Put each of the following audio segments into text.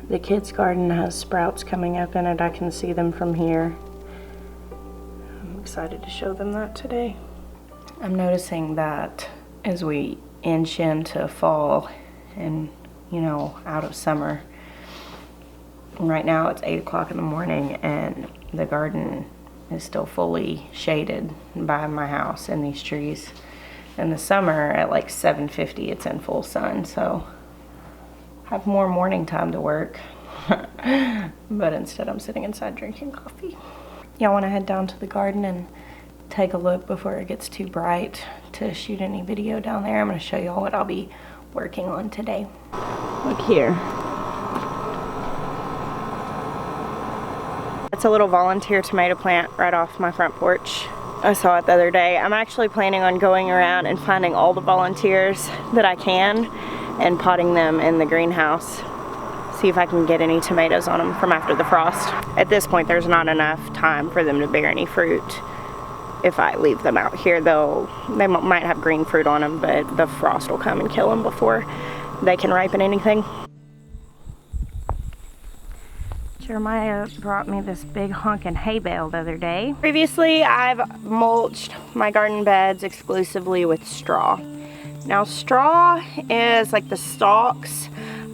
The kids' garden has sprouts coming up in it. I can see them from here. I'm excited to show them that today. I'm noticing that as we inch into fall and, you know, out of summer, right now it's 8 o'clock in the morning and the garden is still fully shaded by my house and these trees. In the summer at like 7:50 it's in full sun, so I have more morning time to work. But instead I'm sitting inside drinking coffee. Y'all want to head down to the garden and take a look before it gets too bright to shoot any video down there? I'm going to show y'all what I'll be working on today. Look here. It's a little volunteer tomato plant right off my front porch. I saw it the other day. I'm actually planning on going around and finding all the volunteers that I can and potting them in the greenhouse. See if I can get any tomatoes on them from after the frost. At this point, there's not enough time for them to bear any fruit. If I leave them out here, they might have green fruit on them, but the frost will come and kill them before they can ripen anything. Jeremiah brought me this big honkin' hay bale the other day. Previously, I've mulched my garden beds exclusively with straw. Now, straw is like the stalks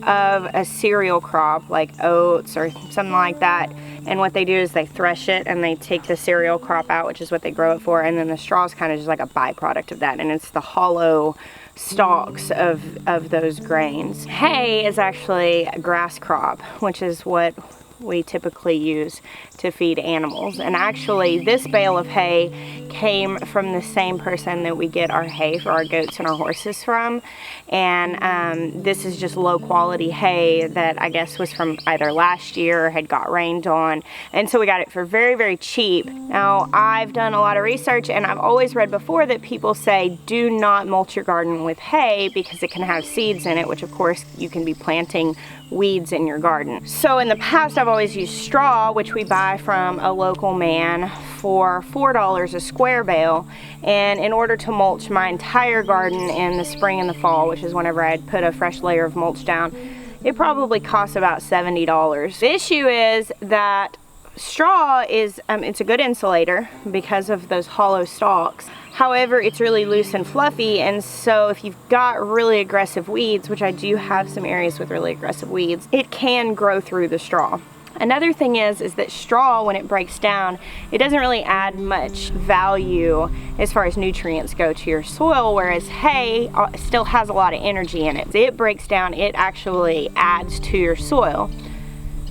of a cereal crop, like oats or something like that. And what they do is they thresh it and they take the cereal crop out, which is what they grow it for, and then the straw is kind of just like a byproduct of that, and it's the hollow stalks of those grains. Hay is actually a grass crop, which is what we typically use to feed animals. And actually this bale of hay came from the same person that we get our hay for our goats and our horses from. And this is just low quality hay that I guess was from either last year or had got rained on. And so we got it for very, very cheap. Now, I've done a lot of research and I've always read before that people say do not mulch your garden with hay because it can have seeds in it, which of course you can be planting weeds in your garden. So in the past I've always used straw, which we buy from a local man for $4 a square bale. And in order to mulch my entire garden in the spring and the fall, which is whenever I'd put a fresh layer of mulch down, it probably costs about $70. The issue is that straw is, it's a good insulator because of those hollow stalks. However, it's really loose and fluffy, and so if you've got really aggressive weeds, which I do have some areas with really aggressive weeds, it can grow through the straw. Another thing is that straw, when it breaks down, it doesn't really add much value as far as nutrients go to your soil, whereas hay still has a lot of energy in it. It breaks down, it actually adds to your soil.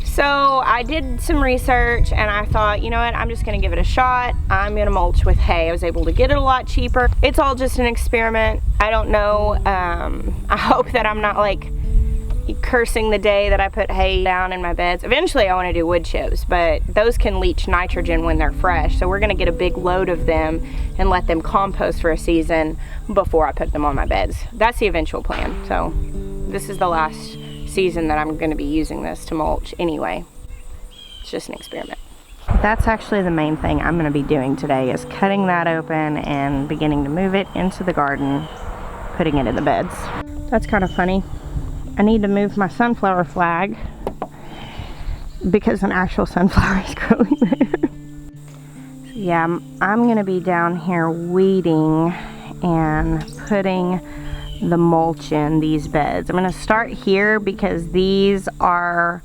So I did some research and I thought, you know what, I'm just gonna give it a shot. I'm gonna mulch with hay. I was able to get it a lot cheaper. It's all just an experiment. I don't know. I hope that I'm not like cursing the day that I put hay down in my beds. Eventually I wanna do wood chips, but those can leach nitrogen when they're fresh. So we're gonna get a big load of them and let them compost for a season before I put them on my beds. That's the eventual plan. So this is the last season that I'm going to be using this to mulch anyway. It's just an experiment. That's actually the main thing I'm going to be doing today, is cutting that open and beginning to move it into the garden, putting it in the beds. That's kind of funny. I need to move my sunflower flag because an actual sunflower is growing there. So yeah, I'm going to be down here weeding and putting the mulch in these beds. I'm going to start here because these are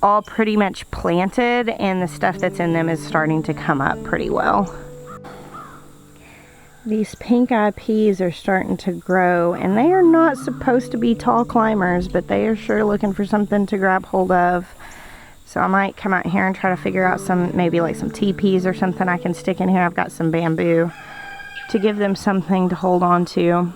all pretty much planted and the stuff that's in them is starting to come up pretty well. These pink eye peas are starting to grow and they are not supposed to be tall climbers, but they are sure looking for something to grab hold of. So I might come out here and try to figure out some, maybe like some teepees or something I can stick in here. I've got some bamboo to give them something to hold on to.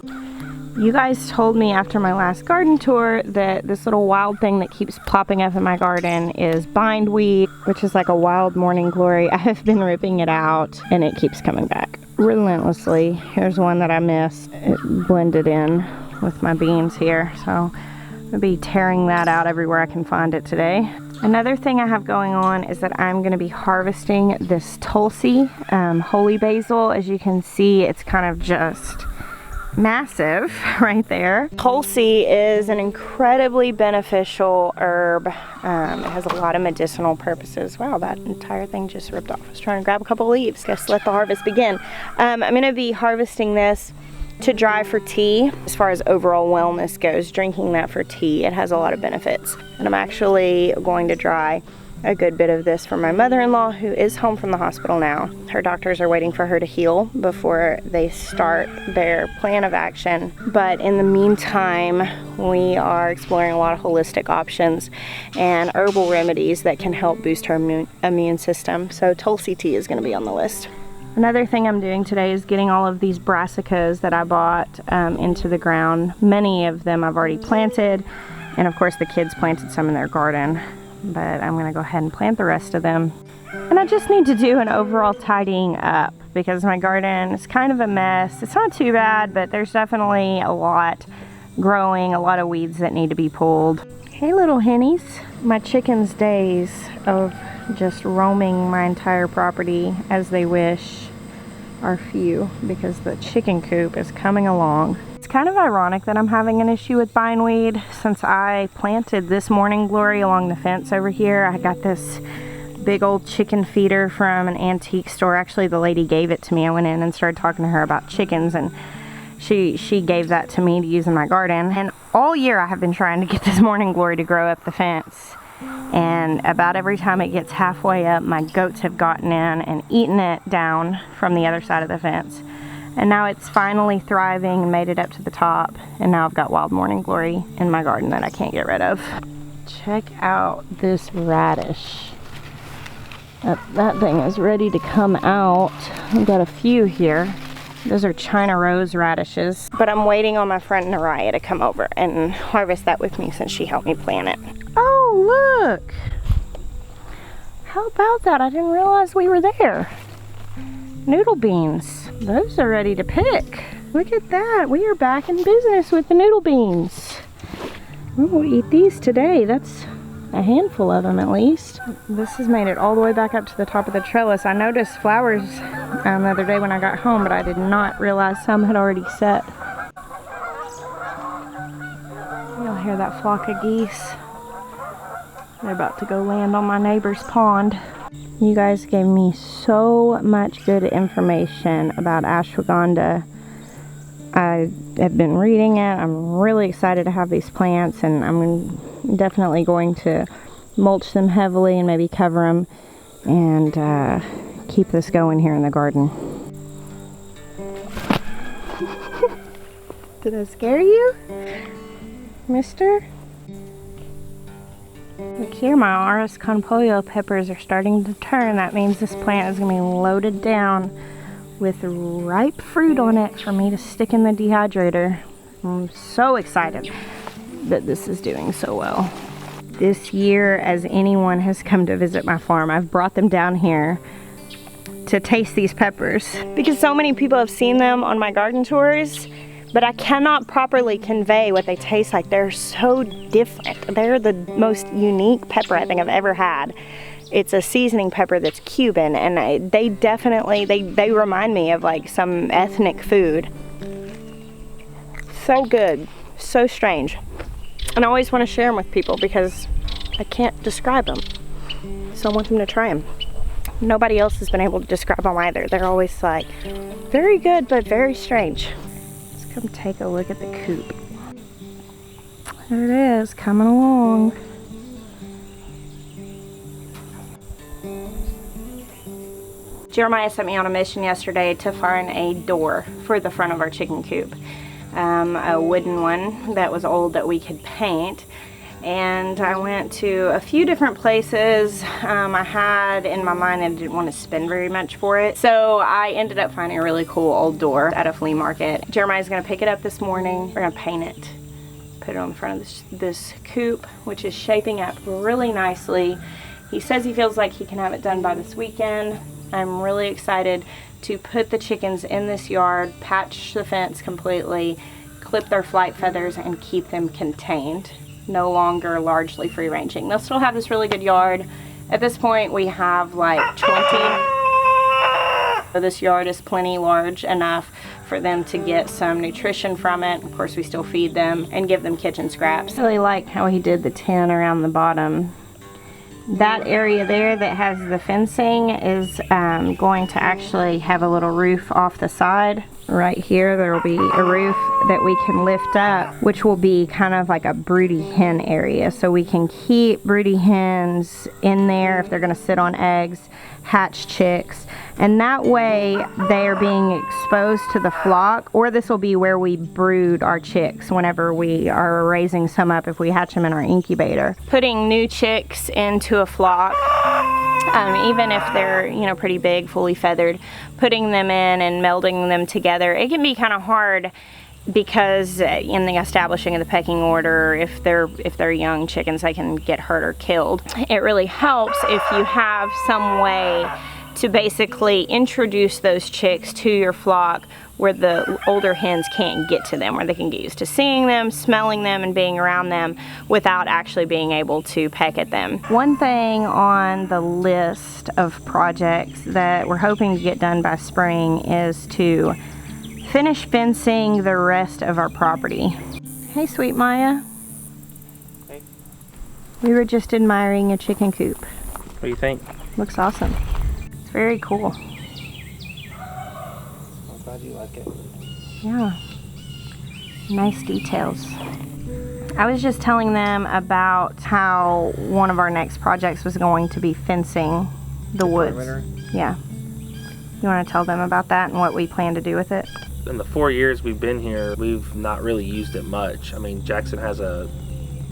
You guys told me after my last garden tour that this little wild thing that keeps popping up in my garden is bindweed, which is like a wild morning glory. I have been ripping it out and it keeps coming back relentlessly. Here's one that I missed. It blended in with my beans here, so I'm going to be tearing that out everywhere I can find it today. Another thing I have going on is that I'm going to be harvesting this Tulsi holy basil. As you can see, it's kind of just massive right there. Tulsi is an incredibly beneficial herb. It has a lot of medicinal purposes. Wow, that entire thing just ripped off. I was trying to grab a couple leaves. Guess let the harvest begin. I'm gonna be harvesting this to dry for tea. As far as overall wellness goes, drinking that for tea, it has a lot of benefits. And I'm actually going to dry a good bit of this for my mother-in-law, who is home from the hospital now. Her doctors are waiting for her to heal before they start their plan of action. But in the meantime, we are exploring a lot of holistic options and herbal remedies that can help boost her immune system. So Tulsi tea is going to be on the list. Another thing I'm doing today is getting all of these brassicas that I bought into the ground. Many of them I've already planted, and of course the kids planted some in their garden. But I'm gonna go ahead and plant the rest of them. And I just need to do an overall tidying up because my garden is kind of a mess. It's not too bad, but there's definitely a lot growing, a lot of weeds that need to be pulled. Hey little hennies. My chickens' days of just roaming my entire property as they wish are few because the chicken coop is coming along. It's kind of ironic that I'm having an issue with bindweed since I planted this morning glory along the fence over here. I got this big old chicken feeder from an antique store. Actually, the lady gave it to me. I went in and started talking to her about chickens, and she gave that to me to use in my garden. And all year I have been trying to get this morning glory to grow up the fence. And about every time it gets halfway up, my goats have gotten in and eaten it down from the other side of the fence. And now it's finally thriving and made it up to the top. And now I've got wild morning glory in my garden that I can't get rid of. Check out this radish. That thing is ready to come out. I've got a few here. Those are China rose radishes. But I'm waiting on my friend Naraya to come over and harvest that with me since she helped me plant it. Oh, look! How about that? I didn't realize we were there. Noodle beans. Those are ready to pick. Look at that. We are back in business with the noodle beans. We'll eat these today. That's a handful of them at least. This has made it all the way back up to the top of the trellis. I noticed flowers the other day when I got home, but I did not realize some had already set. You'll hear that flock of geese. They're about to go land on my neighbor's pond. You guys gave me so much good information about ashwagandha. I have been reading it. I'm really excited to have these plants, and I'm definitely going to mulch them heavily and maybe cover them and keep this going here in the garden. Did I scare you, mister? Look here, my Aris Conpollo peppers are starting to turn. That means this plant is going to be loaded down with ripe fruit on it for me to stick in the dehydrator. I'm so excited that this is doing so well. This year, as anyone has come to visit my farm, I've brought them down here to taste these peppers because so many people have seen them on my garden tours, but I cannot properly convey what they taste like. They're so different. They're the most unique pepper I think I've ever had. It's a seasoning pepper that's Cuban, and they definitely, they remind me of like some ethnic food. So good, so strange. And I always want to share them with people because I can't describe them. So I want them to try them. Nobody else has been able to describe them either. They're always like, very good, but very strange. Come take a look at the coop. There it is, coming along. Jeremiah sent me on a mission yesterday to find a door for the front of our chicken coop. A wooden one that was old that we could paint. And I went to a few different places. I had in my mind that I didn't want to spend very much for it. So I ended up finding a really cool old door at a flea market. Jeremiah's gonna pick it up this morning. We're gonna paint it. Put it on the front of this coop, which is shaping up really nicely. He says he feels like he can have it done by this weekend. I'm really excited to put the chickens in this yard, patch the fence completely, clip their flight feathers, and keep them contained. No longer largely free ranging. They'll still have this really good yard. At this point we have like 20. So this yard is plenty large enough for them to get some nutrition from it. Of course, we still feed them and give them kitchen scraps. I really like how he did the tin around the bottom. That area there that has the fencing is going to actually have a little roof off the side. Right here there will be a roof that we can lift up, which will be kind of like a broody hen area. So we can keep broody hens in there if they're going to sit on eggs, hatch chicks, and that way they are being exposed to the flock, or this will be where we brood our chicks whenever we are raising some up if we hatch them in our incubator. Putting new chicks into a flock, even if they're, you know, pretty big, fully feathered, putting them in and melding them together, it can be kind of hard because in the establishing of the pecking order, if they're young chickens, they can get hurt or killed. It really helps if you have some way to basically introduce those chicks to your flock where the older hens can't get to them, where they can get used to seeing them, smelling them, and being around them without actually being able to peck at them. One thing on the list of projects that we're hoping to get done by spring is to finish fencing the rest of our property. Hey, sweet Maya. Hey. We were just admiring a chicken coop. What do you think? Looks awesome. It's very cool. I'm glad you like it. Yeah. Nice details. I was just telling them about how one of our next projects was going to be fencing the woods. Perimeter? Yeah. You want to tell them about that and what we plan to do with it? In the 4 years we've been here, we've not really used it much. I mean, Jackson has a,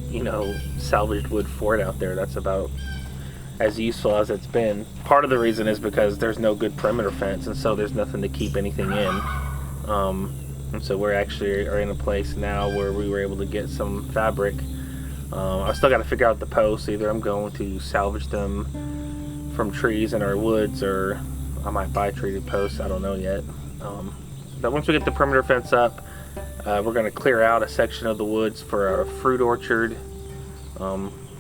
you know, salvaged wood fort out there. That's about as useful as it's been. Part of the reason is because there's no good perimeter fence, and so there's nothing to keep anything in. And so we're actually are in a place now where we were able to get some fabric. I still got to figure out the posts. Either I'm going to salvage them from trees in our woods, or I might buy treated posts. I don't know yet. But once we get the perimeter fence up, we're going to clear out a section of the woods for a fruit orchard.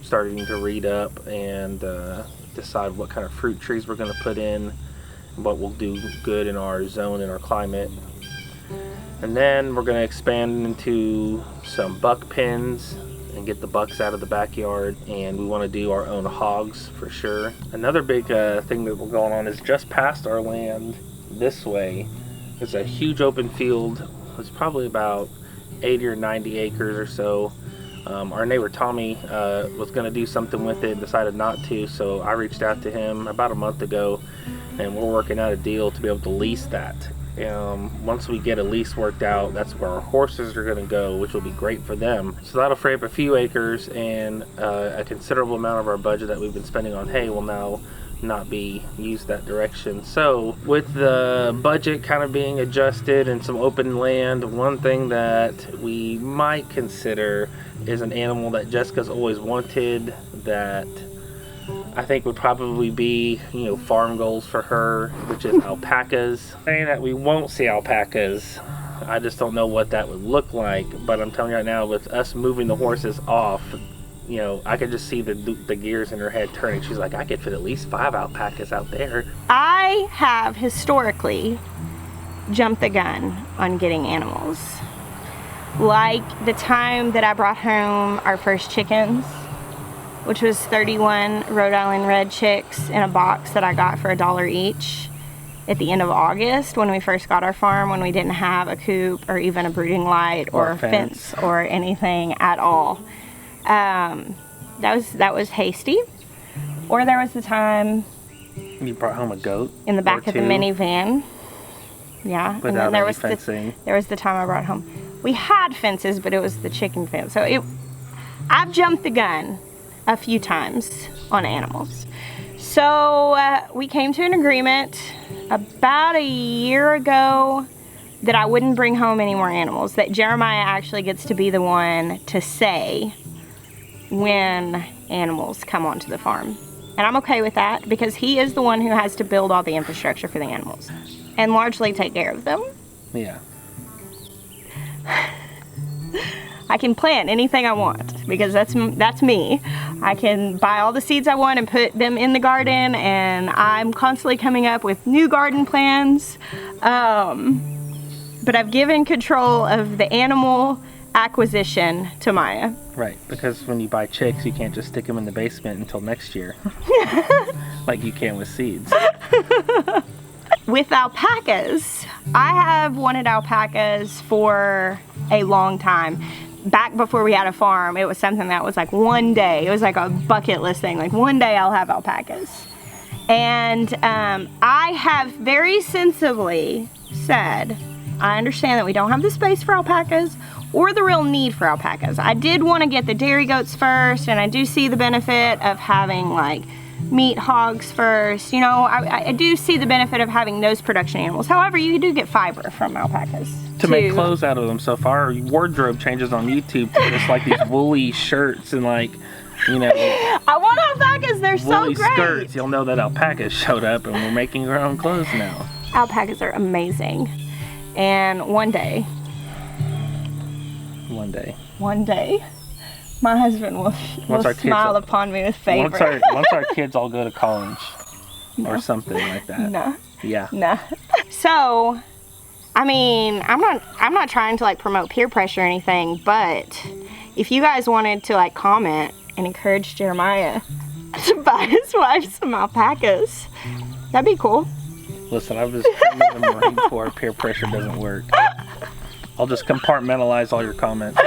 Starting to read up and decide what kind of fruit trees we're going to put in, what will do good in our zone and our climate. And then we're going to expand into some buck pens and get the bucks out of the backyard, and we want to do our own hogs for sure. Another big thing that we're going on is just past our land this way. It's a huge open field. It's probably about 80 or 90 acres or so. Our neighbor Tommy was going to do something with it and decided not to, so I reached out to him about a month ago, and we're working out a deal to be able to lease that. Once we get a lease worked out, that's where our horses are going to go, which will be great for them. So that'll free up a few acres, and a considerable amount of our budget that we've been spending on hay will now not be used that direction. So with the budget kind of being adjusted and some open land, one thing that we might consider is an animal that Jessica's always wanted, that I think would probably be, you know, farm goals for her, which is alpacas. Saying that we won't see alpacas, I just don't know what that would look like. But I'm telling you right now, with us moving the horses off, you know, I could just see the gears in her head turning. She's like, I could fit at least 5 alpacas out there. I have historically jumped the gun on getting animals. Like the time that I brought home our first chickens, which was 31 Rhode Island red chicks in a box that I got for $1 each at the end of August when we first got our farm, when we didn't have a coop or even a brooding light or a fence or anything at all. That was hasty. Or there was the time you brought home a goat in the back of the minivan. Yeah, and then there was fencing. There was the time I brought home. We had fences, but it was the chicken fence. So I've jumped the gun a few times on animals. So we came to an agreement about a year ago that I wouldn't bring home any more animals, that Jeremiah actually gets to be the one to say when animals come onto the farm. And I'm okay with that because he is the one who has to build all the infrastructure for the animals and largely take care of them. Yeah. I can plant anything I want because that's me. I can buy all the seeds I want and put them in the garden, and I'm constantly coming up with new garden plans. But but I've given control of the animal acquisition to Maya. Right, because when you buy chicks, you can't just stick them in the basement until next year. Like you can with seeds. With alpacas, I have wanted alpacas for a long time. Back before we had a farm, it was something that was like one day, it was like a bucket list thing, like one day I'll have alpacas. And I have very sensibly said, I understand that we don't have the space for alpacas or the real need for alpacas. I did want to get the dairy goats first, and I do see the benefit of having like meat hogs first. You know, I do see the benefit of having those production animals. However, you do get fiber from alpacas. To make clothes out of them. So far, wardrobe changes on YouTube to just like these woolly shirts and like, you know, I want alpacas, they're so woolly great. skirts. You'll know that alpacas showed up and we're making our own clothes now. Alpacas are amazing. And one day, my husband will smile upon me with favor. Once our kids all go to college or something like that. No. Yeah. No. So, I mean, I'm not trying to like promote peer pressure or anything, but if you guys wanted to like comment and encourage Jeremiah to buy his wife some alpacas, that'd be cool. Listen, I've just come in the Marine Corps. Peer pressure doesn't work. I'll just compartmentalize all your comments.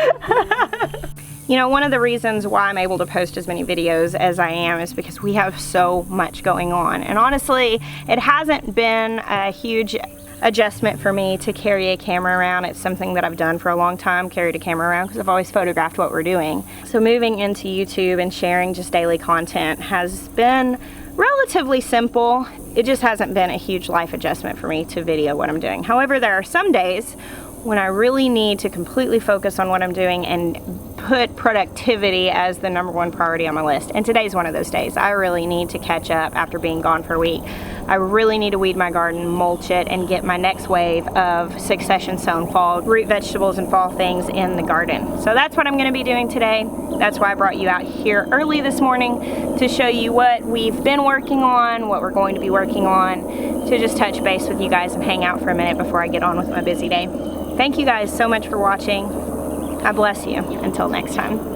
You know, one of the reasons why I'm able to post as many videos as I am is because we have so much going on. And honestly, it hasn't been a huge adjustment for me to carry a camera around. It's something that I've done for a long time, carried a camera around, because I've always photographed what we're doing. So moving into YouTube and sharing just daily content has been relatively simple. It just hasn't been a huge life adjustment for me to video what I'm doing. However, there are some days when I really need to completely focus on what I'm doing and put productivity as the #1 priority on my list. And today's one of those days. I really need to catch up after being gone for a week. I really need to weed my garden, mulch it, and get my next wave of succession sown fall root vegetables and fall things in the garden. So that's what I'm gonna be doing today. That's why I brought you out here early this morning to show you what we've been working on, what we're going to be working on, to just touch base with you guys and hang out for a minute before I get on with my busy day. Thank you guys so much for watching. God bless you. Until next time.